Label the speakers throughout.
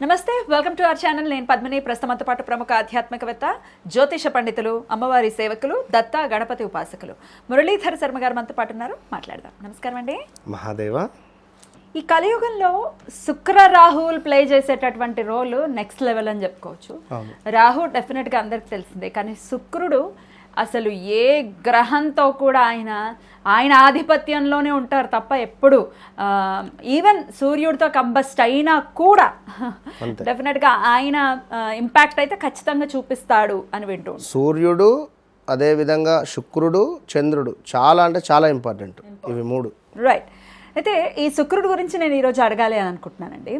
Speaker 1: నమస్తే, welcome to our channel. నేను పద్మిని. ప్రస్తుతంతో పాటు ప్రముఖ ఆధ్యాత్మికవేత్త, జ్యోతిష పండితులు, అమ్మవారి సేవకులు, దత్త గణపతి ఉపాసకులు మురళీధర్ శర్మ గారు మనతో పాటు ఉన్నారు. మాట్లాడదాం. నమస్కారం అండి.
Speaker 2: మహాదేవ.
Speaker 1: ఈ కలియుగంలో శుక్ర రాహువులు ప్లే చేసేటటువంటి రోల్ నెక్స్ట్ లెవెల్ అని చెప్పుకోవచ్చు. రాహు డెఫినెట్గా అందరికి తెలిసిందే, కానీ శుక్రుడు అసలు ఏ గ్రహంతో కూడా ఆయన ఆధిపత్యంలోనే ఉంటారు తప్ప ఎప్పుడు ఈవెన్ సూర్యుడితో కంబస్ట్ అయినా కూడా డెఫినెట్గా ఆయన ఇంపాక్ట్ అయితే ఖచ్చితంగా చూపిస్తాడు అని వింటూ.
Speaker 2: సూర్యుడు, అదేవిధంగా శుక్రుడు, చంద్రుడు చాలా అంటే చాలా ఇంపార్టెంట్ ఇవి మూడు.
Speaker 1: రైట్. అయితే ఈ శుక్రుడు గురించి నేను ఈరోజు అడగాలి అని అనుకుంటున్నానండి.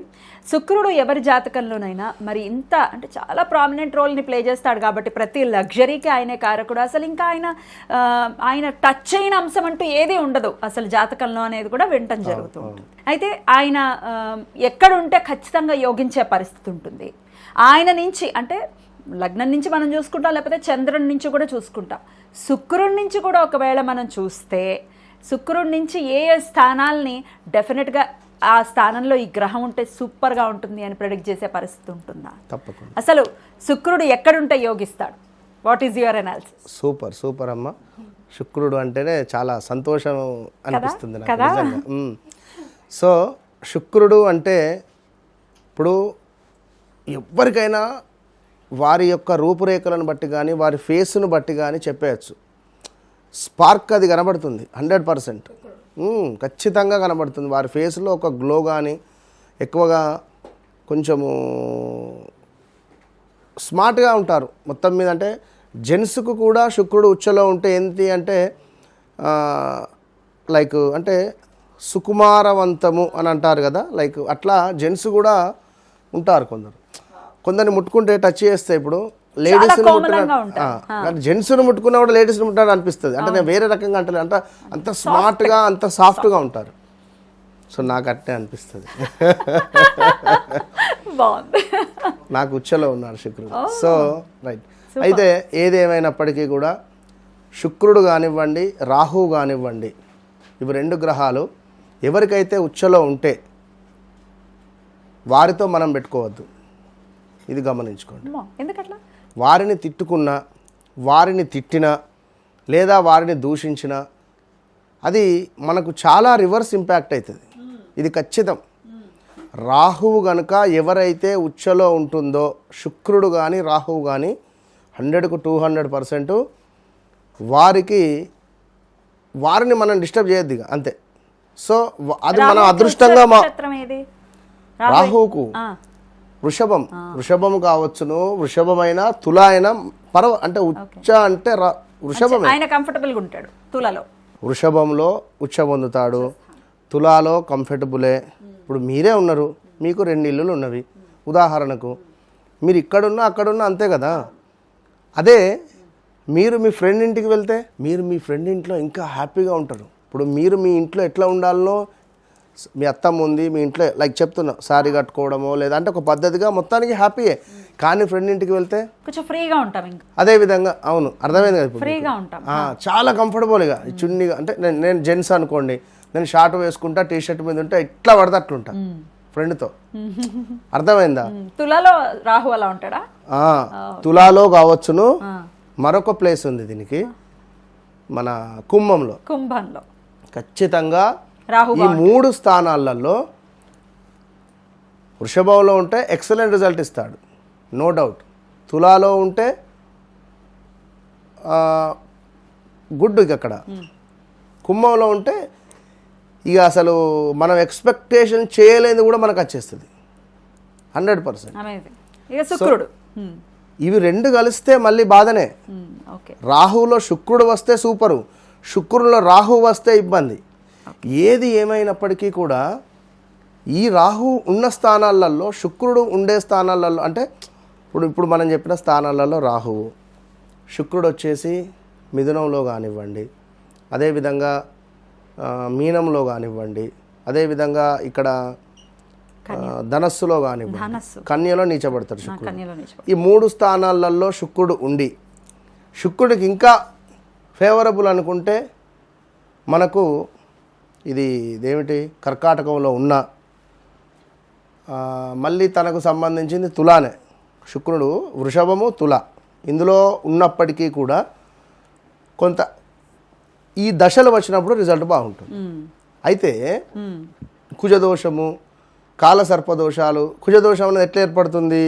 Speaker 1: శుక్రుడు ఎవరి జాతకంలోనైనా మరి ఇంత అంటే చాలా ప్రామినెంట్ రోల్ని ప్లే చేస్తాడు కాబట్టి ప్రతి లగ్జరీకి ఆయనే కారకుడు. అసలు ఇంకా ఆయన టచ్ అయిన అంశం అంటూ ఏది ఉండదు అసలు జాతకంలో అనేది కూడా వినటం జరుగుతూ ఉంటుంది. అయితే ఆయన ఎక్కడుంటే ఖచ్చితంగా యోగించే పరిస్థితి ఉంటుంది. ఆయన నుంచి అంటే లగ్నం నుంచి మనం చూసుకుంటాం, లేకపోతే చంద్రుడి నుంచి కూడా చూసుకుంటాం. శుక్రుడి నుంచి కూడా ఒకవేళ మనం చూస్తే శుక్రుడి నుంచి ఏ స్థానాల్ని డెఫినెట్గా ఆ స్థానంలో ఈ గ్రహం ఉంటే సూపర్గా ఉంటుంది అని ప్రెడిక్ట్ చేసే పరిస్థితి ఉంటుందా?
Speaker 2: తప్పకుండా.
Speaker 1: అసలు శుక్రుడు ఎక్కడుంటే యోగిస్తాడు? What is your analysis?
Speaker 2: Super super అమ్మ. శుక్రుడు అంటేనే చాలా సంతోషం అనిపిస్తుంది నాకు నిజంగా. సో శుక్రుడు అంటే ఇప్పుడు ఎవరికైనా వారి యొక్క రూపురేఖలను బట్టి కానీ వారి ఫేస్ను బట్టి కానీ చెప్పేయచ్చు. స్పార్క్ అది కనబడుతుంది 100%. ఖచ్చితంగా కనబడుతుంది. వారి ఫేస్లో ఒక గ్లో కానీ, ఎక్కువగా కొంచెము స్మార్ట్గా ఉంటారు మొత్తం మీద. అంటే జెంట్స్కు కూడా శుక్రుడు ఉచ్చలో ఉంటే ఏంటి అంటే లైక్ అంటే సుకుమారవంతము అని అంటారు కదా, లైక్ అట్లా జెంట్స్ కూడా ఉంటారు. కొందరిని ముట్టుకుంటే టచ్ చేస్తే ఇప్పుడు లేడీస్ను ముట్టిన జెంట్స్ను ముట్టుకున్నా కూడా లేడీస్ను ముట్టాడు అనిపిస్తుంది. అంటే నేను వేరే రకంగా అంటే అంత స్మార్ట్గా అంత సాఫ్ట్గా ఉంటారు. సో నాకు అట్టే అనిపిస్తుంది. నాకు ఉచ్చలో ఉన్నారు శుక్రుడు. So right. అయితే ఏదేమైనప్పటికీ కూడా శుక్రుడు కానివ్వండి, రాహువు కానివ్వండి, ఇవి రెండు గ్రహాలు ఎవరికైతే ఉచ్చలో ఉంటే వారితో మనం పెట్టుకోవద్దు. ఇది గమనించుకోండి.
Speaker 1: ఎందుకట్లా?
Speaker 2: వారిని తిట్టుకున్నా, వారిని తిట్టినా, లేదా వారిని దూషించినా అది మనకు చాలా రివర్స్ ఇంపాక్ట్ అవుతుంది. ఇది ఖచ్చితం. రాహువు గనుక ఎవరైతే ఉచ్చలో ఉంటుందో, శుక్రుడు కానీ రాహువు కానీ 100కు 200% వారిని మనం డిస్టర్బ్ చేయొద్దు ఇక అంతే. సో అది మనం అదృష్టంగా రాహువుకు వృషభం కావచ్చును, వృషభమైనా తుల అయినా అంటే ఉచ్చ అంటే వృషభమే.
Speaker 1: ఆయన కంఫర్టబుల్గా ఉంటాడు తులలో.
Speaker 2: వృషభంలో ఉచ్చ పొందుతాడు, తులాలో కంఫర్టబులే. ఇప్పుడు మీరే ఉన్నారు, మీకు 2 ఇల్లులు ఉన్నవి ఉదాహరణకు. మీరు ఇక్కడున్నా అక్కడున్నా అంతే కదా. అదే మీరు మీ ఫ్రెండ్ ఇంటికి వెళ్తే మీరు మీ ఫ్రెండ్ ఇంట్లో ఇంకా హ్యాపీగా ఉంటారు. ఇప్పుడు మీరు మీ ఇంట్లో ఎట్లా ఉండాలనో, మీ అత్తమ్మ ఉంది మీ ఇంట్లో లైక్ చెప్తున్నా శారీ కట్టుకోవడమో లేదా అంటే ఒక పద్ధతిగా మొత్తానికి హ్యాపీయే. కానీ ఫ్రెండ్ ఇంటికి వెళ్తే
Speaker 1: కొంచెం ఫ్రీగా ఉంటాం. ఇంకా అదే
Speaker 2: విధంగా అవును, అర్థమైంది కదా.
Speaker 1: ఫ్రీగా ఉంటాం,
Speaker 2: చాలా కంఫర్టబుల్గా చున్నీగా. అంటే నేను జెంట్స్ అనుకోండి, నేను షార్ట్ వేసుకుంటా, టీ షర్ట్ మీద ఉంటే ఇట్లా పడితే అట్లుంటా ఫ్రెండ్తో. అర్థమైందా?
Speaker 1: తులాలో రాహు అలా ఉంటాడా?
Speaker 2: తులాలో కావచ్చును. మరొక ప్లేస్ ఉంది దీనికి, మన కుంభంలో ఖచ్చితంగా ఈ 3 స్థానాలలో వృషభంలో ఉంటే ఎక్సలెంట్ రిజల్ట్ ఇస్తాడు, నో డౌట్. తులాలో ఉంటే గుడ్. ఇక అక్కడ కుంభంలో ఉంటే ఇక అసలు మనం ఎక్స్పెక్టేషన్ చేయలేనిది కూడా మనకు వచ్చేస్తుంది 100%. ఇవి 2 కలిస్తే మళ్ళీ బాధనే. రాహువులో శుక్రుడు వస్తే సూపరు, శుక్రుడిలో రాహువు వస్తే ఇబ్బంది. ఏది ఏమైనప్పటికీ కూడా ఈ రాహు ఉన్న స్థానాలలో, శుక్రుడు ఉండే స్థానాలలో, అంటే ఇప్పుడు మనం చెప్పిన స్థానాలలో రాహువు, శుక్రుడు వచ్చేసి మిథునంలో కానివ్వండి, అదేవిధంగా మీనంలో కానివ్వండి, అదేవిధంగా ఇక్కడ ధనస్సులో కానివ్వండి, కన్యలో నీచబడతాడు శుక్రుడు. ఈ 3 స్థానాలలో శుక్రుడు ఉండి, శుక్రుడికి ఇంకా ఫేవరబుల్ అనుకుంటే మనకు ఇదేమిటి కర్కాటకంలో ఉన్న మళ్ళీ తనకు సంబంధించింది తులానే. శుక్రుడు వృషభము తుల ఇందులో ఉన్నప్పటికీ కూడా కొంత ఈ దశలు వచ్చినప్పుడు రిజల్ట్ బాగుంటుంది. అయితే కుజదోషము కాలసర్పదోషాలు, కుజదోషం అనేది ఎట్లా ఏర్పడుతుంది?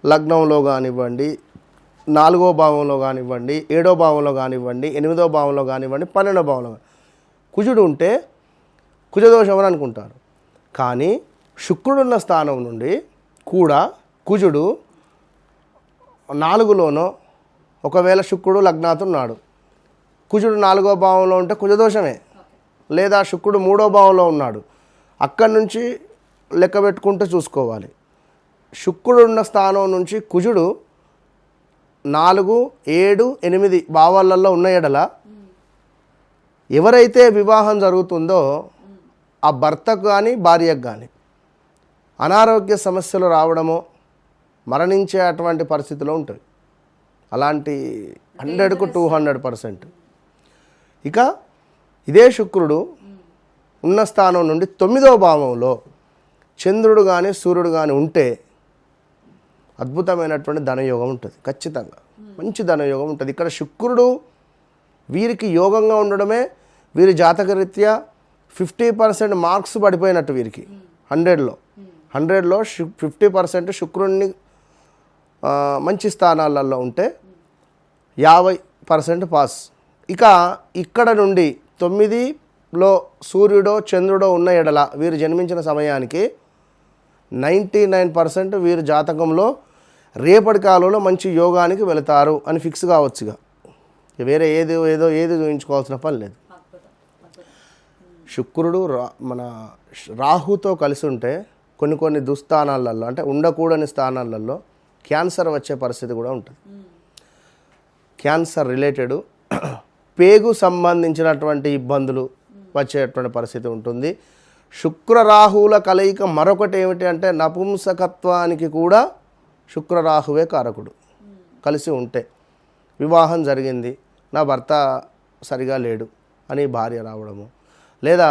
Speaker 2: లగ్నంలో కానివ్వండి, 4వ భావంలో కానివ్వండి, 7వ భావంలో కానివ్వండి, 8వ భావంలో కానివ్వండి, 12వ భావంలో కుజుడు ఉంటే కుజదోషం అని అనుకుంటారు. కానీ శుక్రుడున్న స్థానం నుండి కూడా కుజుడు 4లోనో, ఒకవేళ శుక్రుడు లగ్నాతున్నాడు, కుజుడు 4వ భావంలో ఉంటే కుజదోషమే. లేదా శుక్రుడు 3వ భావంలో ఉన్నాడు, అక్కడి నుంచి లెక్క పెట్టుకుంటూ చూసుకోవాలి. శుక్రుడు ఉన్న స్థానం నుంచి కుజుడు 4, 7, 8 భావాలలో ఉన్న ఎడల ఎవరైతే వివాహం జరుగుతుందో ఆ భర్తకు కానీ భార్యకు కానీ అనారోగ్య సమస్యలు రావడమో మరణించే అటువంటి పరిస్థితిలో ఉంటుంది. అలాంటి 100కు 200%. ఇక ఇదే శుక్రుడు ఉన్న స్థానం నుండి 9వ భావంలో చంద్రుడు కానీ సూర్యుడు కానీ ఉంటే అద్భుతమైనటువంటి ధనయోగం ఉంటుంది. ఖచ్చితంగా మంచి ధనయోగం ఉంటుంది. ఇక్కడ శుక్రుడు వీరికి యోగంగా ఉండడమే వీరి జాతకరీత్యా 50% మార్క్స్ పడిపోయినట్టు వీరికి. 100లో 50% శుక్రుడిని మంచి స్థానాలలో ఉంటే 50% పాస్. ఇక ఇక్కడ నుండి 9లో సూర్యుడో చంద్రుడో ఉన్న ఎడల వీరు జన్మించిన సమయానికి 99% వీరి జాతకంలో రేపటి కాలంలో మంచి యోగానికి వెళతారు అని ఫిక్స్ కావచ్చుగా. వేరే ఏది చూపించుకోవాల్సిన పని లేదు. శుక్రుడు మన రాహుతో కలిసి ఉంటే కొన్ని దుస్థానాలలో, అంటే ఉండకూడని స్థానాలలో క్యాన్సర్ వచ్చే పరిస్థితి కూడా ఉంటుంది. క్యాన్సర్ రిలేటెడ్ పేగు సంబంధించినటువంటి ఇబ్బందులు వచ్చేటువంటి పరిస్థితి ఉంటుంది. శుక్ర రాహువుల కలయిక మరొకటి ఏమిటి అంటే నపుంసకత్వానికి కూడా శుక్ర రాహువే కారకుడు. కలిసి ఉంటే వివాహం జరిగింది, నా భర్త సరిగా లేడు అని భార్య రావడము, లేదా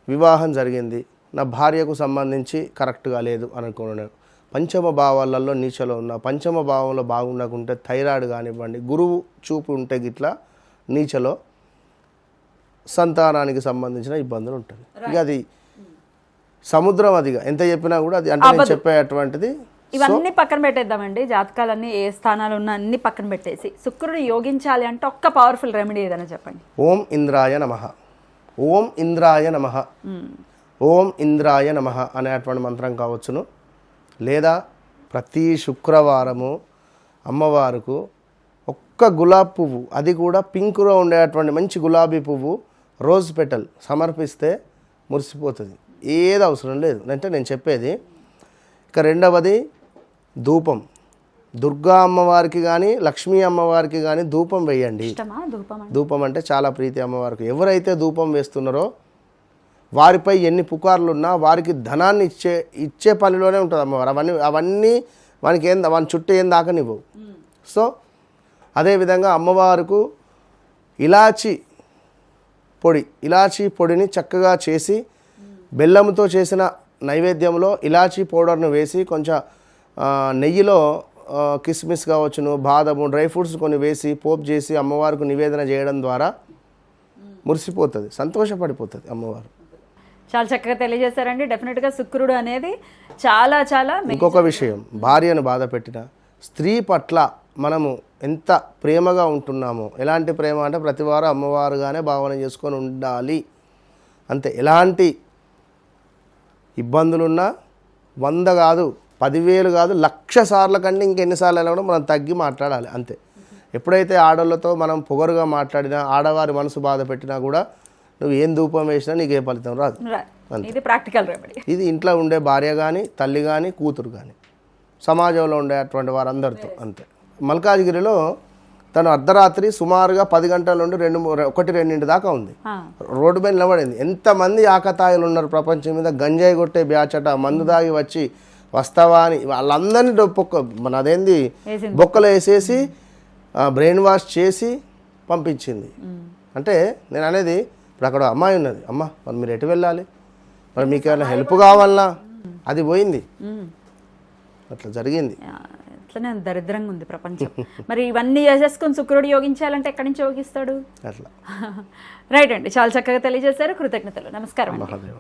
Speaker 2: వివాహం జరిగింది నా భార్యకు సంబంధించి కరెక్ట్గా లేదు అనుకోవడం. పంచమ భావాలలో నీచలో ఉన్న, పంచమ భావంలో బాగుండకుంటే థైరాయిడ్ కానివ్వండి, గురువు చూపు ఉంటే గిట్లా నీచలో సంతానానికి సంబంధించిన ఇబ్బందులు ఉంటుంది. ఇక అది సముద్రం, అదిగా ఎంత చెప్పినా కూడా అది అంటే నేను చెప్పేటువంటిది.
Speaker 1: ఇవన్నీ పక్కన పెట్టేద్దామండి, జాతకాలన్నీ ఏ స్థానాలు ఉన్నా అన్ని పక్కన పెట్టేసి శుక్రుడు యోగించాలి అంటే ఒక్క పవర్ఫుల్ రెమెడీ ఏదైనా చెప్పండి.
Speaker 2: ఓం ఇంద్రాయ నమః, ఓం ఇంద్రాయ నమః, ఓం ఇంద్రాయ నమః అనేటువంటి మంత్రం కావచ్చును. లేదా ప్రతి శుక్రవారము అమ్మవారికి ఒక్క గులాబీ పువ్వు, అది కూడా పింక్లో ఉండేటువంటి మంచి గులాబీ పువ్వు, రోజ్ పెటల్ సమర్పిస్తే మురిసిపోతుంది. ఏది అవసరం లేదు అంటే నేను చెప్పేది. ఇక రెండవది ధూపం. దుర్గా అమ్మవారికి కానీ లక్ష్మీ అమ్మవారికి కానీ ధూపం వేయండి. ధూపం అంటే చాలా ప్రీతి అమ్మవారికి. ఎవరైతే ధూపం వేస్తున్నారో వారిపై ఎన్ని పుకార్లు ఉన్నా వారికి ధనాన్ని ఇచ్చే పనిలోనే ఉంటుంది అమ్మవారు. అవన్నీ వాని చుట్టూ ఏం దాకనివ్వవు. సో అదేవిధంగా అమ్మవారికి ఇలాచీ పొడిని చక్కగా చేసి బెల్లంతో చేసిన నైవేద్యంలో ఇలాచీ పౌడర్ను వేసి కొంచెం నెయ్యిలో కిస్మిస్ కావచ్చును, బాదము, డ్రై ఫ్రూట్స్ కొన్ని వేసి పోపు చేసి అమ్మవారికి నివేదన చేయడం ద్వారా మురిసిపోతుంది, సంతోషపడిపోతుంది అమ్మవారు.
Speaker 1: చాలా చక్కగా తెలియజేశారండి. డెఫినెట్గా శుక్రుడు అనేది చాలా చాలా.
Speaker 2: ఇంకొక విషయం, భార్యను బాధ పెట్టిన స్త్రీ పట్ల మనము ఎంత ప్రేమగా ఉంటున్నామో, ఎలాంటి ప్రేమ అంటే ప్రతి వారం అమ్మవారుగానే భావన చేసుకొని ఉండాలి అంతే. ఎలాంటి ఇబ్బందులున్నా 100 కాదు, 10,000 కాదు, 1,00,000 సార్ల కంటే ఇంకెన్నిసార్లు అయినా కూడా మనం తగ్గి మాట్లాడాలి అంతే. ఎప్పుడైతే ఆడవాళ్ళతో మనం పొగరుగా మాట్లాడినా, ఆడవారి మనసు బాధ పెట్టినా కూడా నువ్వు ఏం ధూపం వేసినా నీకు ఏ ఫలితం రాదు.
Speaker 1: ఇది ప్రాక్టికల్ రెమెడీ.
Speaker 2: ఇది ఇంట్లో ఉండే భార్య కానీ, తల్లి కానీ, కూతురు కానీ, సమాజంలో ఉండేటువంటి వారందరితో అంతే. మల్కాజ్గిరిలో తను అర్ధరాత్రి సుమారుగా 10 గంటల నుండి 1-2 దాకా ఉంది. రోడ్డు మీద నిలబడింది. ఎంతమంది ఆకతాయిలు ఉన్నారు ప్రపంచం మీద, గంజాయి కొట్టే బ్యాచట, మందు దాగి వచ్చి వస్తావా అని వాళ్ళందరినీ బొక్కలు వేసేసి బ్రెయిన్ వాష్ చేసి పంపించింది. అంటే నేను అనేది, ఇప్పుడు అక్కడ అమ్మాయి ఉన్నది, అమ్మ మరి మీరు ఎటు వెళ్ళాలి, మరి మీకు ఏమైనా హెల్ప్ కావాలన్నా అది పోయింది, అట్లా జరిగింది.
Speaker 1: అట్లనే దరిద్రంగా ఉంది ప్రపంచం. మరి ఇవన్నీ చేసేసుకొని శుక్రుడు యోగించాలంటే ఎక్కడి నుంచి యోగిస్తాడు?
Speaker 2: అట్లా
Speaker 1: రైట్ అండి, చాలా చక్కగా తెలియజేశారు. కృతజ్ఞతలు. నమస్కారం అండి.
Speaker 2: మహాదేవ.